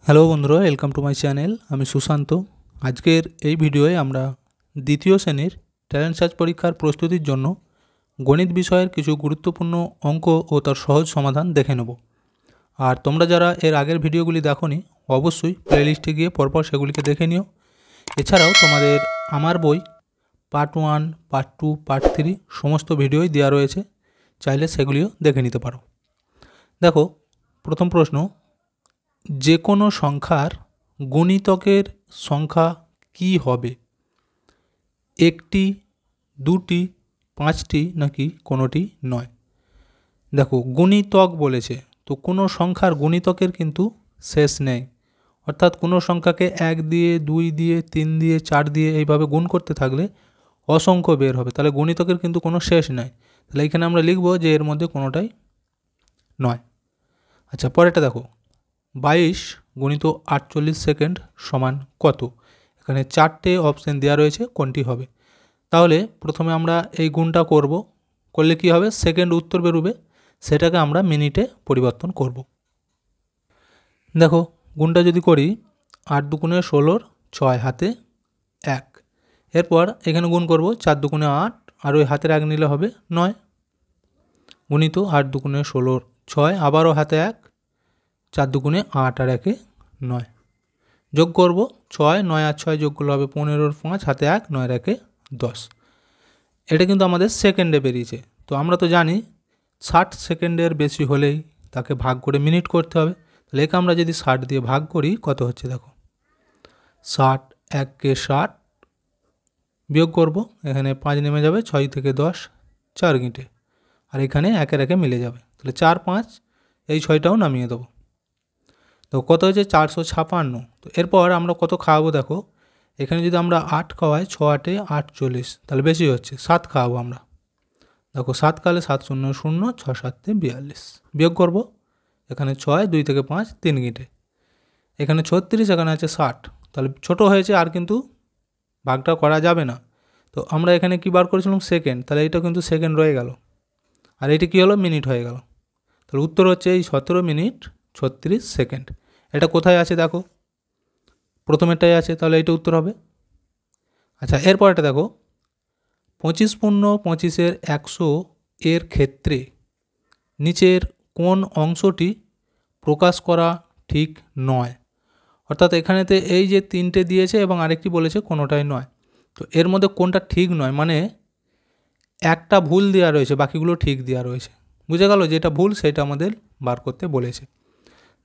Hello বন্ধুরা, welcome to my channel. আমি সুশান্ত। আজকের এই ভিডিওয়ে আমরা দ্বিতীয় শ্রেণীর ট্যালেন্ট সার্চ পরীক্ষার প্রস্তুতির জন্য গণিত বিষয়ের কিছু গুরুত্বপূর্ণ অঙ্ক ও তার সহজ সমাধান দেখে নেব। আর তোমরা যারা এর আগের ভিডিওগুলি দেখোনি, অবশ্যই প্লেলিস্টে গিয়ে পরপর সেগুলিকে দেখে নিও। এছাড়াও তোমাদের আমার বই পার্ট 1, পার্ট 2, পার্ট 3 সমস্ত ভিডিওই দেওয়া রয়েছে, চাইলে সেগুলিও দেখে নিতে পারো। দেখো, প্রথম প্রশ্ন, যে কোনো সংখ্যার গুণিতকের সংখ্যা কি হবে? একটি, দুটি, পাঁচটি নাকি কোনোটি নয়? দেখো, গুণিতক বলেছে, তো কোনো সংখ্যার গুণিতকের কিন্তু শেষ নেই। অর্থাৎ কোনো সংখ্যাকে 1 দিয়ে, 2 দিয়ে, 3 দিয়ে, 4 দিয়ে এইভাবে গুণ করতে থাকলে অসংখ্য বের হবে, তাহলে গুণিতকের কিন্তু কোনো শেষ নাই। তাহলে এখানে আমরা লিখব যে এর মধ্যে কোনোটাই নয়। আচ্ছা, পরেরটা দেখো, 22 গুণিত 48 সেকেন্ড সমান কত? এখানে 4টে অপশান দেওয়া রয়েছে, কোনটি হবে? তাহলে প্রথমে আমরা এই গুণটা করলে কি হবে? সেকেন্ড উত্তর বেরোবে, সেটাকে আমরা মিনিটে পরিবর্তন করব। দেখো, গুণটা যদি করি, 8 দুগুণে 16, 6 হাতে 1। এরপর এখানে গুণ করব 4 দুগুণে 8, আর ওই হাতের 1 নিলে হবে 9, গুণিত 8 দুগুণে 16, 6, আবারও হাতে 1, 4 দুগুণে 8 আর 1 9, যোগ করব 6, 9 আর 6 যোগ করলে হবে 15, 5 হাতে 1, 9 আর 1 10। এটা কিন্তু আমাদের সেকেন্ডে বেরিয়েছে। তো আমরা তো জানি 60 সেকেন্ডের বেশি হলেই তাকে ভাগ করে মিনিট করতে হবে। তাহলে একে আমরা যদি 60 দিয়ে ভাগ করি, কত হচ্ছে দেখো, 60, 1কে 60, বিয়োগ করব, এখানে 5 নেমে যাবে, 6 থেকে 10, 4 গিঁটে, আর এখানে 1 একে মিলে যাবে, তাহলে 4, 5, এই 6টাও নামিয়ে দেবো। তো কত হয়েছে? 456। তো এরপর আমরা কত খাওয়াবো দেখো, এখানে যদি আমরা 8 খাওয়াই, 6 8 48, তাহলে বেশি হচ্ছে, 7 খাওয়াবো আমরা। দেখো, 7 খাওয়ালে 7 0 0, 6 7 42, বিয়োগ করব, এখানে 6, 2 থেকে 5, 3 গিঁটে, এখানে 36, এখানে আছে 60, তাহলে ছোট হয়েছে, আর কিন্তু ভাগটা করা যাবে না। তো আমরা এখানে কি বার করেছিলাম? সেকেন্ড, তাহলে এটা কিন্তু সেকেন্ড রয়ে গেল, আর এটি কি হলো? মিনিট হয়ে গেল। তাহলে উত্তর হচ্ছে এই 17 মিনিট 36 সেকেন্ড। এটা কোথায় আছে দেখো, প্রথমেরটাই আছে, তাহলে এইটা উত্তর হবে। আচ্ছা, এরপর এটা দেখো, 25 পূর্ণ 25-এর 100 এর ক্ষেত্রে নিচের কোন অংশটি প্রকাশ করা ঠিক নয়? অর্থাৎ এখানেতে এই যে 3টে দিয়েছে এবং আরেকটি বলেছে কোনোটাই নয়। তো এর মধ্যে কোনটা ঠিক নয়, মানে একটা ভুল দেওয়া রয়েছে, বাকিগুলো ঠিক দেওয়া রয়েছে। বুঝে গেল? যেটা ভুল সেটা আমাদের বার করতে বলেছে।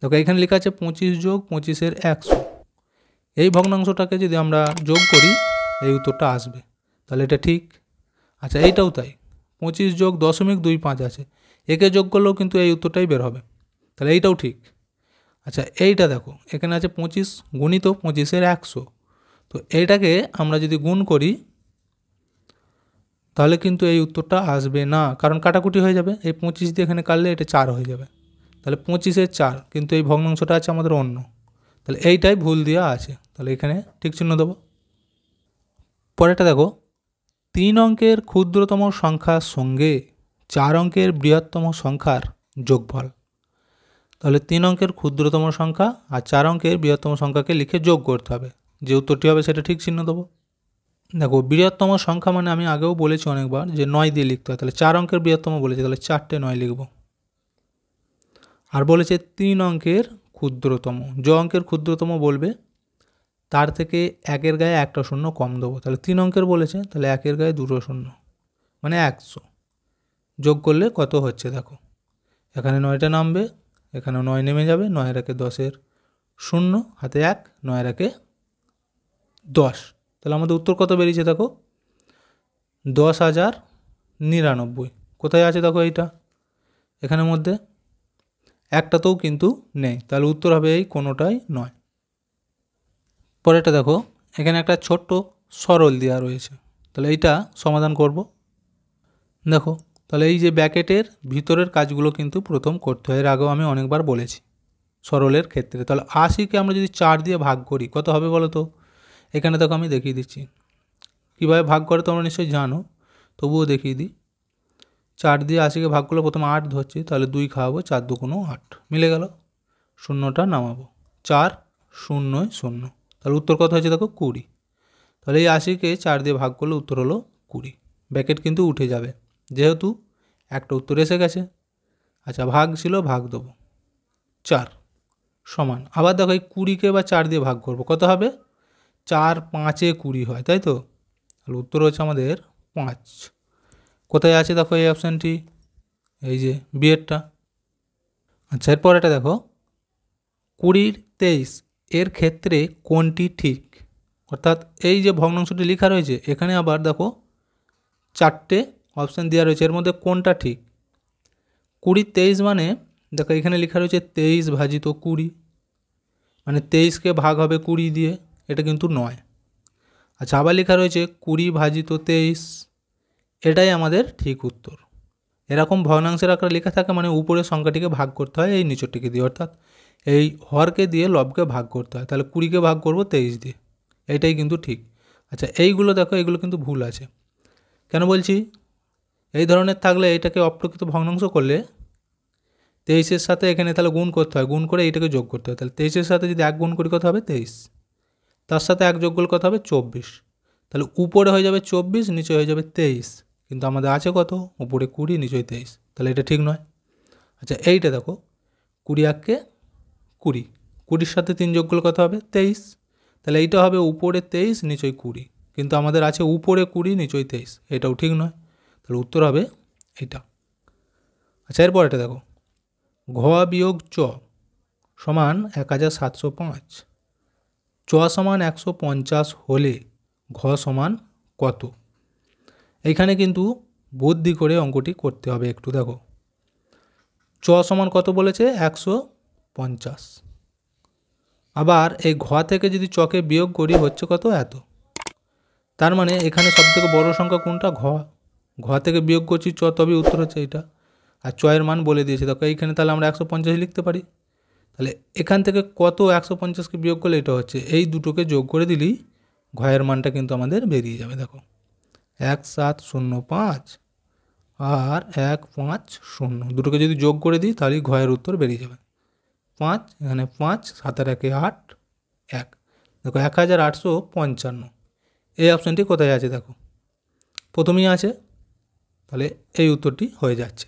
দেখো, এখানে লেখা আছে 25 যোগ 25-এর 100। এই ভগ্নাংশটাকে যদি আমরা যোগ করি, এই উত্তরটা আসবে, তাহলে এটা ঠিক। আচ্ছা, এইটাও তাই, 25 যোগ 0.25 আছে, একে যোগ করলেও কিন্তু এই উত্তরটাই বের হবে, তাহলে এইটাও ঠিক। আচ্ছা, এইটা দেখো, এখানে আছে 25 গুণিত 25-এর 100। তো এইটাকে আমরা যদি গুণ করি, তাহলে কিন্তু এই উত্তরটা আসবে না, কারণ কাটাকুটি হয়ে যাবে। এই 25 দিয়ে এখানে কাটলে এটা 4 হয়ে যাবে, তাহলে 25-এর 4, কিন্তু এই ভগ্নাংশটা আছে আমাদের অন্য, তাহলে এইটাই ভুল দেওয়া আছে, তাহলে এখানে ঠিক চিহ্ন দেবো। পরেরটা দেখো, 3 অঙ্কের ক্ষুদ্রতম সংখ্যার সঙ্গে 4 অঙ্কের বৃহত্তম সংখ্যার যোগফল। তাহলে 3 অঙ্কের ক্ষুদ্রতম সংখ্যা আর 4 অঙ্কের বৃহত্তম সংখ্যাকে লিখে যোগ করতে হবে, যে উত্তরটি হবে সেটা ঠিক চিহ্ন দেবো। দেখো, বৃহত্তম সংখ্যা মানে আমি আগেও বলেছি অনেকবার যে 9 দিয়ে লিখতে হয়, তাহলে 4 অঙ্কের বৃহত্তম বলেছে, তাহলে 4টে 9 লিখব। আর বলেছে 3 অঙ্কের ক্ষুদ্রতম, যে অঙ্কের ক্ষুদ্রতম বলবে তার থেকে 1-এর গায়ে একটা শূন্য কম দেবো, তাহলে 3 অঙ্কের বলেছে, তাহলে 1-এর গায়ে 2টো শূন্য, মানে 100, যোগ করলে কত হচ্ছে দেখো, এখানে 9টা নামবে, এখানে 9 নেমে যাবে, 9-এর 1 10-এর 0, হাতে 1, 9-এর 1 10, তাহলে আমাদের উত্তর কত বেরিয়েছে দেখো, 10,099। কোথায় আছে দেখো এইটা, এখানের মধ্যে একটাতেও কিন্তু নেই, তাহলে উত্তর হবে এই কোনোটাই নয়। পরেরটা দেখো, এখানে একটা ছোট্ট সরল দেওয়া রয়েছে, তাহলে এইটা সমাধান করব। দেখো, তাহলে এই যে ব্যাকেটের ভিতরের কাজগুলো কিন্তু প্রথম করতে হয়, এর আগেও আমি অনেকবার বলেছি সরলের ক্ষেত্রে। তাহলে 80-কে আমরা যদি 4 দিয়ে ভাগ করি, কত হবে বলো তো? এখানে দেখো আমি দেখিয়ে দিচ্ছি কীভাবে ভাগ করে, তোমরা নিশ্চয়ই জানো, তবুও দেখিয়ে দিই। 4 দিয়ে 80-কে ভাগ করলে প্রথমে 8 ধরছি, তাহলে 2 খাওয়াবো, 4 2 8, মিলে গেল, শূন্যটা নামাবো, 4 0.00। তাহলে উত্তর কত হয়েছে দেখো 20। তাহলে এই 80কে 4 দিয়ে ভাগ করলে উত্তর হলো 20। ব্র্যাকেট কিন্তু উঠে যাবে যেহেতু একটা উত্তর এসে গেছে। আচ্ছা, ভাগ ছিল, ভাগ দেবো 4 সমান। আবার দেখো এই 20কে বা 4 দিয়ে ভাগ করব, কত হবে? 4 5-এ 20 হয়, তাই তো? তাহলে উত্তর হচ্ছে আমাদের 5। কোথায় আছে দেখো এই অপশানটি? এই যে বিয়েরটা। আচ্ছা, এরপর এটা দেখো 20-23 এর ক্ষেত্রে কোনটি ঠিক? অর্থাৎ এই যে ভগ্নাংশটি লেখা রয়েছে এখানে আবার দেখো 4টে অপশান দেওয়া রয়েছে, এর মধ্যে কোনটা ঠিক? 20-23 মানে দেখো এখানে লেখা রয়েছে 23 ভাজিত 20, মানে 23কে ভাগ হবে 20 দিয়ে, এটা কিন্তু নয়। আচ্ছা, আবার লেখা রয়েছে 20 ভাজিত 23, এটাই আমাদের ঠিক উত্তর। এরকম ভগ্নাংশের আকারে লেখা থাকে মানে উপরের সংখ্যাটিকে ভাগ করতে হয় এই নিচেরটিকে দিয়ে, অর্থাৎ এই হরকে দিয়ে লবকে ভাগ করতে হয়। তাহলে 20কে ভাগ করব 23 দিয়ে, এইটাই কিন্তু ঠিক। আচ্ছা, এইগুলো দেখো এগুলো কিন্তু ভুল আছে। কেন বলছি? এই ধরনের থাকলে এটাকে অপ্রকৃত ভগ্নাংশ করলে 23-এর সাথে এখানে তাহলে গুণ করতে হয়, গুণ করে এইটাকে যোগ করতে হয়। তাহলে 23-এর সাথে যদি 1 গুণ করি কত হবে? 23। তার সাথে 1 যোগ করলে কত হবে? 24। তাহলে উপরে হয়ে যাবে 24, নিচে হয়ে যাবে 23, কিন্তু আমাদের আছে কত? উপরে 20, নিচে 23, তাহলে এটা ঠিক নয়। আচ্ছা, এইটা দেখো 20 20, 20-র সাথে 3 যোগ করলে কত হবে? 23। তাহলে এইটা হবে উপরে 23, নিচে 20, কিন্তু আমাদের আছে উপরে 20, নিচে 23, এটাও ঠিক নয়। তাহলে উত্তর হবে এইটা। আচ্ছা, এরপর এটা দেখো ঘ বিয়োগ চ সমান 1705, চ সমান 150 হলে ঘ সমান কত? এইখানে কিন্তু বুদ্ধি করে অঙ্কটি করতে হবে একটু। দেখো চ সমান কত বলেছে? 150। আবার এই ঘ থেকে যদি চকে বিয়োগ করি হচ্ছে কত? এত। তার মানে এখানে সবথেকে বড় সংখ্যা কোনটা? ঘ। ঘ থেকে বিয়োগ করছি চ, তবেই উত্তর হচ্ছে এইটা। আর চয়ের মান বলে দিয়েছে দেখো এইখানে, তাহলে আমরা 150 লিখতে পারি। তাহলে এখান থেকে কত 150কে বিয়োগ করলে এটা হচ্ছে, এই দুটোকে যোগ করে দিলেই ঘয়ের মানটা কিন্তু আমাদের বেরিয়ে যাবে। দেখো 1705 আর 150, দুটোকে যদি যোগ করে দিই তাহলেই ঘয়ের উত্তর বেরিয়ে যাবে 5। এখানে 5, 7 আর 1 8, 1। দেখো 1855, এই অপশানটি কোথায় আছে? দেখো প্রথমেই আছে, তাহলে এই উত্তরটি হয়ে যাচ্ছে।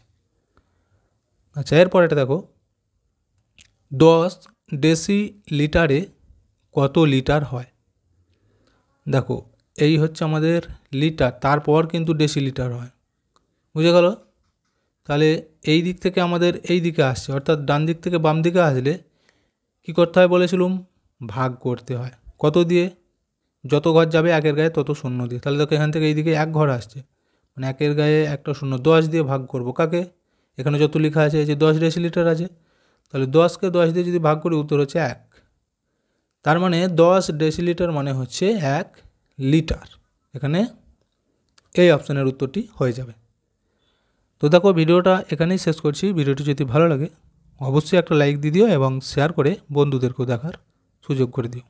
আচ্ছা, এরপর এটা দেখো 10 ডেসিলিটারে কত লিটার হয়? দেখো এই হচ্ছে আমাদের লিটার, তারপর কিন্তু ডেসিলিটার হয়, বুঝে গেল? তাহলে এই দিক থেকে আমাদের এই দিকে আসছে, অর্থাৎ ডান দিক থেকে বাম দিকে আসলে কী করতে হয় বলেছিলাম? ভাগ করতে হয়। কত দিয়ে? যত ঘর যাবে 1-এর গায়ে তত 0 দিয়ে। তাহলে দেখো এখান থেকে এইদিকে 1 ঘর আসছে, মানে 1-এর গায়ে একটা 0, 10 দিয়ে ভাগ করব কাকে? এখানে যত লেখা আছে এই যে 10 ডেসিলিটার আছে, তাহলে 10কে 10 দিয়ে যদি ভাগ করি উত্তর হচ্ছে 1। তার মানে 10 ডেসিলিটার মানে হচ্ছে 1 লিটার। এখানে এই অপশানের উত্তরটি হয়ে যাবে। তো দেখো ভিডিওটা এখানেই শেষ করছি। ভিডিওটি যদি ভালো লাগে অবশ্যই একটা লাইক দিয়ে দিও এবং শেয়ার করে বন্ধুদেরকেও দেখার সুযোগ করে দিও।